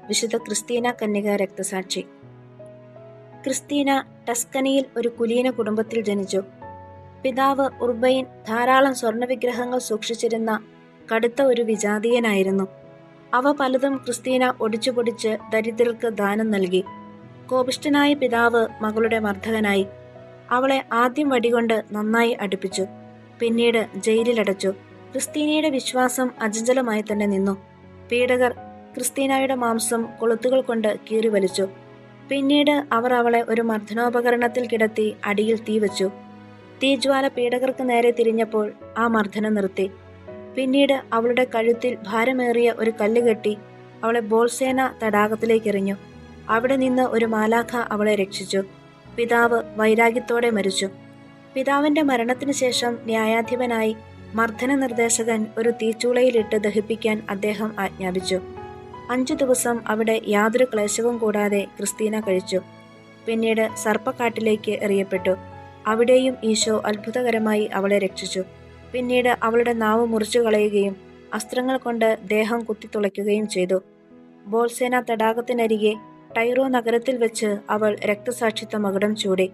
വിശുദ്ധ ക്രിസ്തീന കന്യക രക്തസാക്ഷി. ക്രിസ്തീന ടസ്കനിയിൽ ഒരു കുലീന കുടുംബത്തിൽ ജനിച്ചു. പിതാവ് ഉർബൈൻ ധാരാളം സ്വർണ്ണവിഗ്രഹങ്ങൾ സൂക്ഷിച്ചിരുന്ന കടുത്ത ഒരു വിജാതീയനായിരുന്നു. അവ പലതും ക്രിസ്തീന ഒടിച്ചുപൊടിച്ച് ദരിദ്രർക്ക് ദാനം നൽകി. കോപിഷ്ഠനായ പിതാവ് മകളുടെ മർദ്ദകനായി. അവളെ ആദ്യം വടികൊണ്ട് നന്നായി അടുപ്പിച്ചു, പിന്നീട് ജയിലിലടച്ചു. ക്രിസ്തീനയുടെ വിശ്വാസം അചഞ്ചലമായി തന്നെ നിന്നു. പീഡകർ ക്രിസ്തീനയുടെ മാംസം കൊളുത്തുകൾ കൊണ്ട് കീറിവലിച്ചു. പിന്നീട് അവർ അവളെ ഒരു മർദ്ദനോപകരണത്തിൽ കിടത്തി അടിയിൽ തീ വച്ചു. തീജ്വാല പീഡകർക്ക് നേരെ തിരിഞ്ഞപ്പോൾ ആ മർദ്ദനം നിർത്തി. പിന്നീട് അവളുടെ കഴുത്തിൽ ഭാരമേറിയ ഒരു കല്ല് കെട്ടി അവളെ ബോൾസേന തടാകത്തിലേക്ക് എറിഞ്ഞു. അവിടെ നിന്ന് ഒരു മാലാഖ അവളെ രക്ഷിച്ചു. പിതാവ് വൈരാഗ്യത്തോടെ മരിച്ചു. പിതാവിന്റെ മരണത്തിന് ശേഷം ന്യായാധിപനായി മർദ്ദന നിർദ്ദേശകൻ ഒരു തീച്ചൂളയിലിട്ട് ദഹിപ്പിക്കാൻ അദ്ദേഹം ആജ്ഞാപിച്ചു. 5 ദിവസം അവിടെ യാതൊരു ക്ലേശവും കൂടാതെ ക്രിസ്തീന കഴിച്ചു. പിന്നീട് സർപ്പക്കാട്ടിലേക്ക് എറിയപ്പെട്ടു. അവിടെയും ഈശോ അത്ഭുതകരമായി അവളെ രക്ഷിച്ചു. പിന്നീട് അവളുടെ നാവ് മുറിച്ചു കളയുകയും അസ്ത്രങ്ങൾ കൊണ്ട് ദേഹം കുത്തിത്തുളയ്ക്കുകയും ചെയ്തു. ബോൾസേന തടാകത്തിനരികെ ടൈറോ നഗരത്തിൽ വെച്ച് അവൾ രക്തസാക്ഷിത്വ മകുടം ചൂടി.